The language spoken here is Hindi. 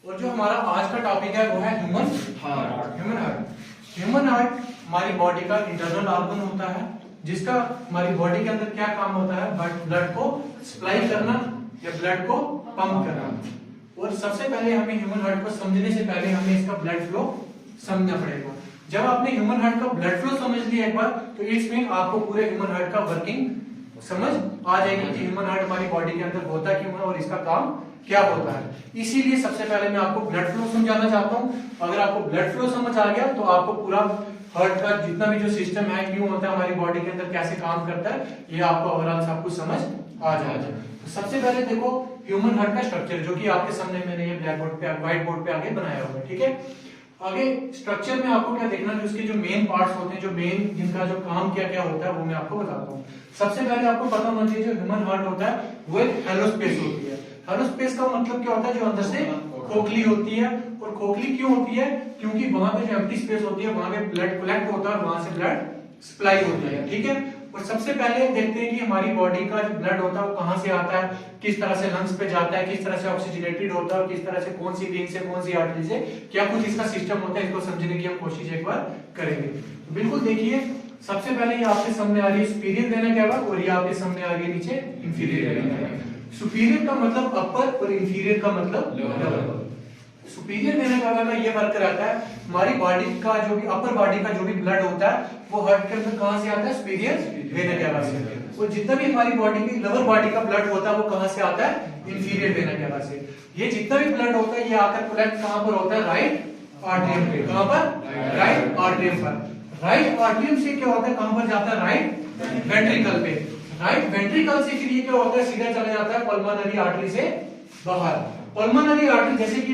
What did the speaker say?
और जो हमारा आज का टॉपिक है वो है ह्यूमन हार्ट। ह्यूमन हार्ट हमारी बॉडी का इंटरनल ऑर्गन होता है, जिसका हमारी बॉडी के अंदर क्या काम होता है, ब्लड को सप्लाई करना या ब्लड को पंप करना। और सबसे पहले हमें ह्यूमन हार्ट को समझने से पहले हमें इसका ब्लड फ्लो समझना पड़ेगा। जब आपने ह्यूमन हार्ट का ब्लड फ्लो समझ लिया एक बार, तो इसमें आपको पूरे ह्यूमन हार्ट का वर्किंग समझ आ जाएगी कि ह्यूमन हार्ट हमारी बॉडी के अंदर होता क्यों है और इसका काम क्या होता है। इसीलिए सबसे पहले मैं आपको ब्लड फ्लो समझाना चाहता हूँ। अगर आपको ब्लड फ्लो समझ आ गया तो आपको पूरा हार्ट का जितना भी जो सिस्टम है, क्यों होता है हमारी बॉडी के अंदर, कैसे काम करता है, ये आपको ओवरऑल सब कुछ समझ आ जाएगा। तो सबसे पहले देखो ह्यूमन हार्ट का स्ट्रक्चर, जो कि आपके सामने मैंने ये ब्लैक बोर्ड पे, व्हाइट बोर्ड पे आगे बनाया हुआ है, ठीक है। आगे स्ट्रक्चर में आपको क्या देखना है, उसके जो मेन पार्ट्स होते हैं, जो मेन जिनका जो काम क्या क्या होता है, वो मैं आपको बताता हूँ। सबसे पहले आपको पता होना चाहिए जो ह्यूमन हार्ट होता है वो एक हैलो स्पेस होती है। हैलो स्पेस का मतलब क्या होता है, जो अंदर से खोखली होती है। और खोखली क्यों होती है, क्योंकि वहां पे जो एम्प्टी स्पेस होती है वहां पे ब्लड कलेक्ट होता है और वहां से ब्लड सप्लाई होती है, ठीक है। और सबसे पहले देखते हैं कि हमारी बॉडी का जो ब्लड होता है वो कहां से आता है, किस तरह से लंग्स पे जाता है, किस तरह से ऑक्सीजनेटेड होता है और किस तरह से कौन सी वेन से कौन सी आर्टरी से क्या कुछ इसका सिस्टम होता है, इसको समझने की हम कोशिश एक बार करेंगे। तो बिल्कुल देखिए, सबसे पहले ये आपके सामने आ रही है सुपीरियर वेना केवा और ये आपके सामने आ रही है नीचे इंफीरियर वेना केवा। सुपीरियर का मतलब अपर और इंफीरियर का मतलब लोअर। सुपीरियर वेना केवा का ये वर्क रहता है, हमारी बॉडी का जो भी अपर बॉडी का जो भी ब्लड होता है वो हार्ट के अंदर कहां से आता है, सुपीरियर वेना केवा से। और जितना भी हमारी बॉडी की लोअर बॉडी का ब्लड होता है वो कहां से आता है, इंफीरियर वेना केवा से। ये जितना भी ब्लड होता है ये आकर कलेक्ट कहां पर होता है, राइट आर्टरियम पे। कहां पर, राइट आर्टरियम पर। राइट आर्टरियम से क्या होता है, कहां पर जाता है, राइट वेंट्रिकल पे। राइट वेंट्रिकल से फिर ये क्या होता है, सीधा चला जाता है पल्मोनरी आर्टरी से बाहर। पल्मोनरी आर्टरी जैसे कि